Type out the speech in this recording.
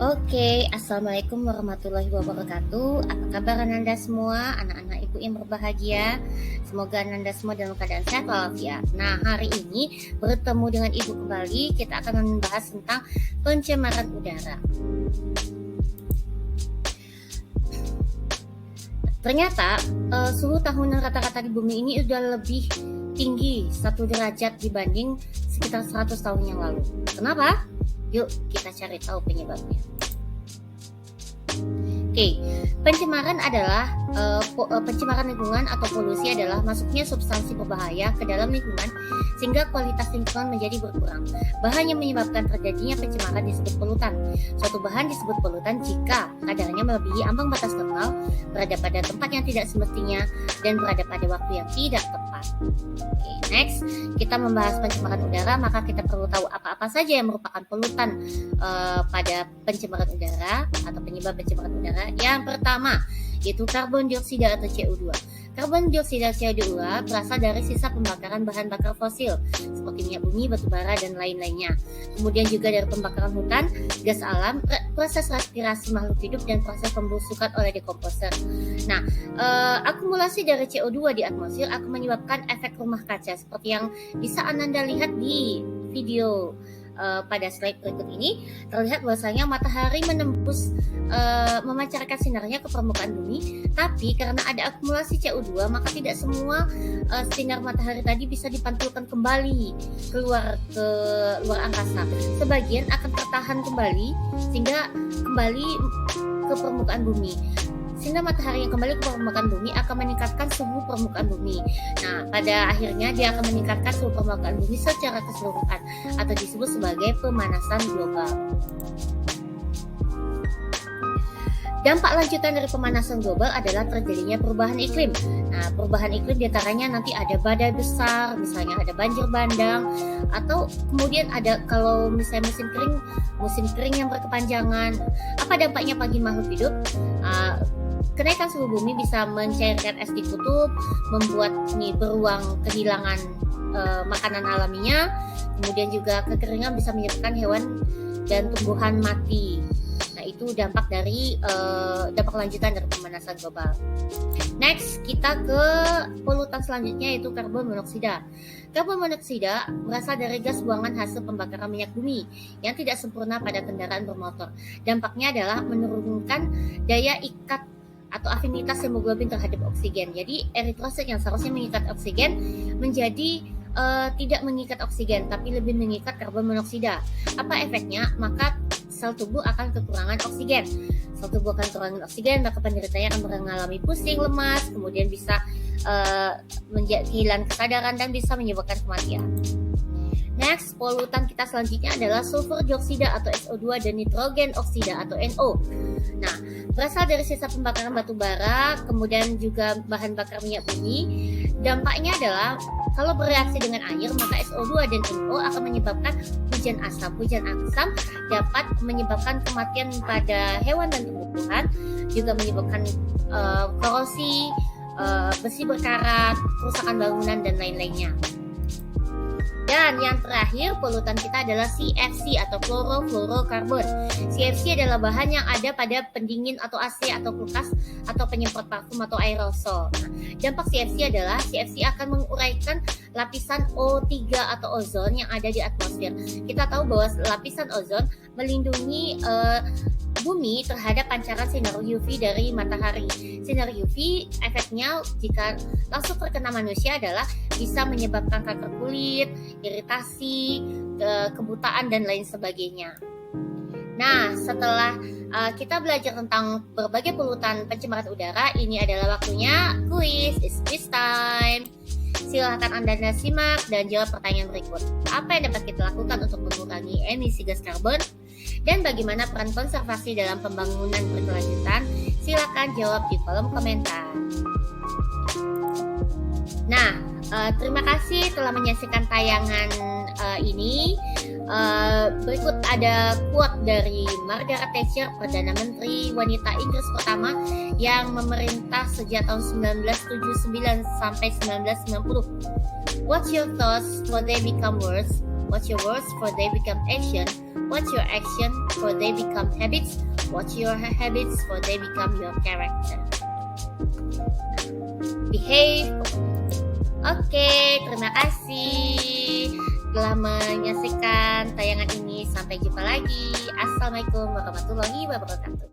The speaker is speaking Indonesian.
Oke, Assalamualaikum warahmatullahi wabarakatuh. Apa kabar Ananda semua, anak-anak ibu yang berbahagia? Semoga Ananda semua dalam keadaan sehat walafiat. Nah, hari ini bertemu dengan ibu kembali, kita akan membahas tentang pencemaran udara. Ternyata suhu tahunan rata-rata di bumi ini sudah lebih tinggi 1 derajat dibanding sekitar 100 tahun yang lalu. Kenapa? Yuk kita cari tahu penyebabnya. Oke, pencemaran adalah pencemaran lingkungan atau polusi adalah masuknya substansi berbahaya ke dalam lingkungan sehingga kualitas lingkungan menjadi berkurang. Bahan yang menyebabkan terjadinya pencemaran disebut polutan. Suatu bahan disebut polutan jika kadarnya melebihi ambang batas normal, berada pada tempat yang tidak semestinya, dan berada pada waktu yang tidak tepat. Oke, next kita membahas pencemaran udara, maka kita perlu tahu apa-apa saja yang merupakan polutan pada pencemaran udara atau penyebab pencemaran udara. Yang pertama yaitu karbon dioksida atau CO2. Karbon dioksida CO2 berasal dari sisa pembakaran bahan bakar fosil seperti minyak bumi, batu bara, dan lain-lainnya. Kemudian juga dari pembakaran hutan, gas alam, proses respirasi makhluk hidup, dan proses pembusukan oleh dekomposer. Nah, akumulasi dari CO2 di atmosfer akan menyebabkan efek rumah kaca seperti yang bisa Ananda lihat di video pada slide berikut ini. Terlihat bahwasanya matahari menembus memancarkan sinarnya ke permukaan bumi, tapi karena ada akumulasi CO2 maka tidak semua sinar matahari tadi bisa dipantulkan kembali keluar ke luar angkasa. Sebagian akan tertahan kembali sehingga kembali ke permukaan bumi. Sinar matahari yang kembali ke permukaan bumi akan meningkatkan suhu permukaan bumi. Nah, pada akhirnya dia akan meningkatkan suhu permukaan bumi secara keseluruhan atau disebut sebagai pemanasan global. Dampak lanjutan dari pemanasan global adalah terjadinya perubahan iklim. Nah, perubahan iklim diantaranya nanti ada badai besar, misalnya ada banjir bandang, atau kemudian ada kalau misalnya musim kering yang berkepanjangan. Apa dampaknya bagi makhluk hidup? Kenaikan suhu bumi bisa mencairkan es di kutub, membuat beruang kehilangan makanan alaminya. Kemudian juga kekeringan bisa menyebabkan hewan dan tumbuhan mati. Nah, itu dampak lanjutan dari pemanasan global. Next, kita ke polutan selanjutnya yaitu karbon monoksida. Karbon monoksida berasal dari gas buangan hasil pembakaran minyak bumi yang tidak sempurna pada kendaraan bermotor. Dampaknya adalah menurunkan daya ikat atau afinitas hemoglobin terhadap oksigen. Jadi eritrosit yang seharusnya mengikat oksigen menjadi tidak mengikat oksigen, tapi lebih mengikat karbon monoksida. Apa efeknya? Maka sel tubuh akan kekurangan oksigen. Sel tubuh akan kekurangan oksigen, maka penderitanya akan mengalami pusing, lemas, kemudian bisa kehilangan kesadaran dan bisa menyebabkan kematian. Next, polutan kita selanjutnya adalah sulfur dioksida atau SO2 dan nitrogen oksida atau NO. Nah, berasal dari sisa pembakaran batu bara, kemudian juga bahan bakar minyak bumi. Dampaknya adalah kalau bereaksi dengan air, maka SO2 dan NO akan menyebabkan hujan asam. Hujan asam dapat menyebabkan kematian pada hewan dan tumbuhan, juga menyebabkan korosi, besi berkarat, kerusakan bangunan, dan lain-lainnya. Dan yang terakhir polutan kita adalah CFC atau chlorofluorokarbon. CFC adalah bahan yang ada pada pendingin atau AC atau kulkas atau penyemprot parfum atau aerosol. Nah, dampak CFC adalah CFC akan menguraikan lapisan O3 atau ozon yang ada di atmosfer. Kita tahu bahwa lapisan ozon melindungi bumi terhadap pancaran sinar UV dari matahari. Sinar UV efeknya jika langsung terkena manusia adalah bisa menyebabkan kanker kulit, iritasi, kebutaan, dan lain sebagainya. Nah, setelah kita belajar tentang berbagai polutan pencemaran udara, ini adalah waktunya kuis. It's quiz time. Silahkan Anda simak dan jawab pertanyaan berikut. Apa yang dapat kita lakukan untuk mengurangi emisi gas karbon? Dan bagaimana peran konservasi dalam pembangunan berkelanjutan? Silakan jawab di kolom komentar. Nah, terima kasih telah menyaksikan tayangan ini. Berikut ada quote dari Margaret Thatcher, Perdana Menteri wanita Inggris pertama yang memerintah sejak tahun 1979 sampai 1990. What's your thoughts when they become words? What's your words for they become action? What's your action for they become habits? What's your habits for they become your character? Behave. Oke, terima kasih telah menyaksikan tayangan ini. Sampai jumpa lagi. Assalamualaikum warahmatullahi wabarakatuh.